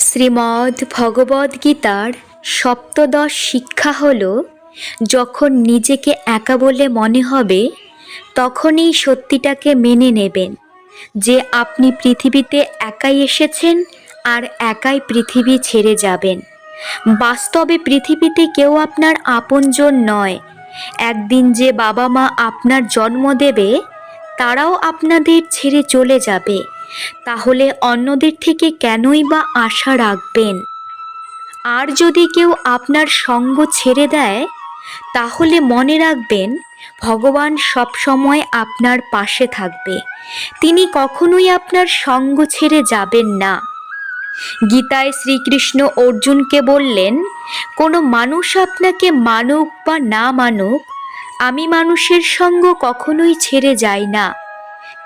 শ্রীমদ্ ভগবদ্গীতার সপ্তদশ শিক্ষা হল, যখন নিজেকে একা বলে মনে হবে তখনই সত্যিটাকে মেনে নেবেন যে আপনি পৃথিবীতে একাই এসেছেন আর একাই পৃথিবী ছেড়ে যাবেন। বাস্তবে পৃথিবীতে কেউ আপনার আপনজন নয়। একদিন যে বাবা মা আপনার জন্ম দেবে তারাও আপনাদের ছেড়ে চলে যাবে। তাহলে অন্যদের থেকে কেনই বা আশা রাখবেন? আর যদি কেউ আপনার সঙ্গ ছেড়ে দেয় তাহলে মনে রাখবেন, ভগবান সবসময় আপনার পাশে থাকবে। তিনি কখনোই আপনার সঙ্গ ছেড়ে যাবেন না। গীতায় শ্রীকৃষ্ণ অর্জুনকে বললেন, কোনো মানুষ আপনাকে মানুক বা না মানুক, আমি মানুষের সঙ্গ কখনোই ছেড়ে যাই না,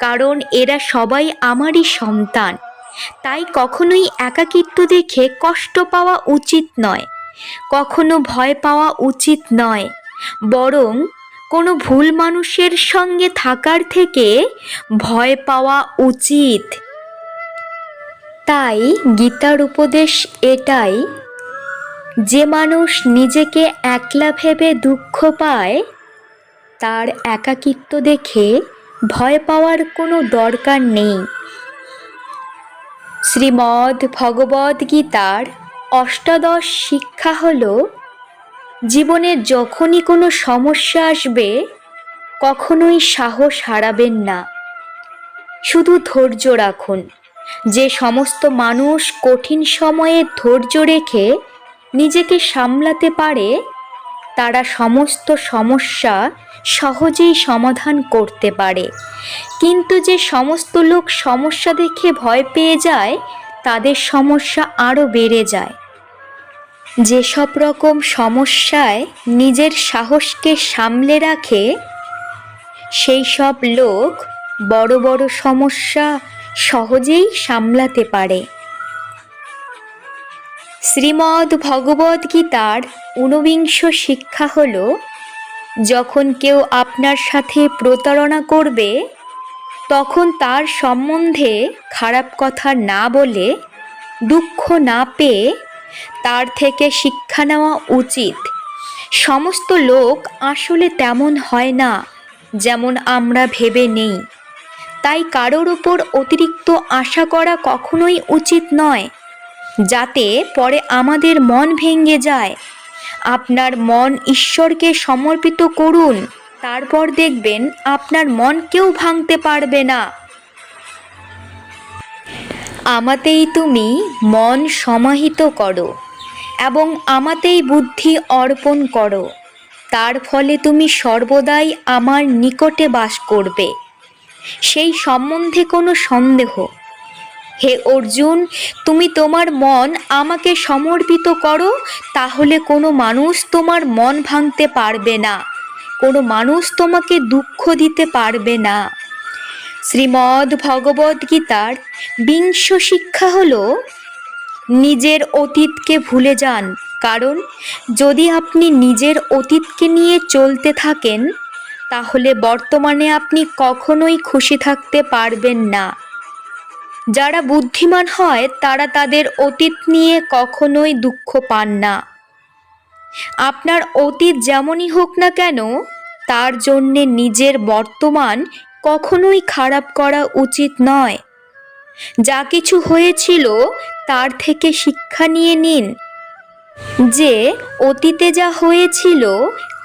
কারণ এরা সবাই আমারই সন্তান। তাই কখনোই একাকিত্ব দেখে কষ্ট পাওয়া উচিত নয়, কখনো ভয় পাওয়া উচিত নয়। বরং কোনো ভুল মানুষের সঙ্গে থাকার থেকে ভয় পাওয়া উচিত। তাই গীতার উপদেশ এটাই, যে মানুষ নিজেকে একলা ভেবে দুঃখ পায় তার একাকিত্ব দেখে ভয় পাওয়ার কোনো দরকার নেই। শ্রীমদ্ ভগবদ্গীতার অষ্টাদশ শিক্ষা হল, জীবনে যখনই কোনো সমস্যা আসবে কখনোই সাহস হারাবেন না, শুধু ধৈর্য রাখুন। যে সমস্ত মানুষ কঠিন সময়ে ধৈর্য রেখে নিজেকে সামলাতে পারে তারা সমস্ত সমস্যা সহজেই সমাধান করতে পারে। কিন্তু যে সমস্ত লোক সমস্যা দেখে ভয় পেয়ে যায় তাদের সমস্যা আরও বেড়ে যায়। যেসব রকম সমস্যায় নিজের সাহসকে সামলে রাখে সেই সব লোক বড় বড় সমস্যা সহজেই সামলাতে পারে। শ্রীমদ্ ভগবদ্গীতার ঊনবিংশ শিক্ষা হল, যখন কেউ আপনার সাথে প্রতারণা করবে তখন তার সম্বন্ধে খারাপ কথা না বলে, দুঃখ না পেয়ে তার থেকে শিক্ষা নেওয়া উচিত। সমস্ত লোক আসলে তেমন হয় না যেমন আমরা ভেবে নেই। তাই কারোর ওপর অতিরিক্ত আশা করা কখনোই উচিত নয়, যাতে পরে আমাদের মন ভেঙে যায়। আপনার মন ঈশ্বরকে সমর্পিত করুন, তারপর দেখবেন আপনার মন কেউ ভাঙতে পারবে না। আমাতেই তুমি মন সমাহিত করো এবং আমাতেই বুদ্ধি অর্পণ করো, তার ফলে তুমি সর্বদাই আমার নিকটে বাস করবে, সেই সম্বন্ধে কোনো সন্দেহ। হে অর্জুন, তুমি তোমার মন আমাকে সমর্পিত করো, তাহলে কোনো মানুষ তোমার মন ভাঙতে পারবে না, কোনো মানুষ তোমাকে দুঃখ দিতে পারবে না। শ্রীমদ্ ভগবদ্গীতার 20 শিক্ষা হল, নিজের অতীতকে ভুলে যান, কারণ যদি আপনি নিজের অতীতকে নিয়ে চলতে থাকেন তাহলে বর্তমানে আপনি কখনোই খুশি থাকতে পারবেন না। যারা বুদ্ধিমান হয় তারা তাদের অতীত নিয়ে কখনোই দুঃখ পান না। আপনার অতীত যেমনই হোক না কেন, তার জন্যে নিজের বর্তমান কখনোই খারাপ করা উচিত নয়। যা কিছু হয়েছিল তার থেকে শিক্ষা নিয়ে নিন, যে অতীতে যা হয়েছিল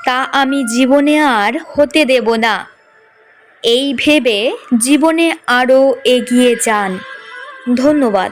তা আমি জীবনে আর হতে দেব না। এই ভেবে জীবনে আরও এগিয়ে যান। ধন্যবাদ।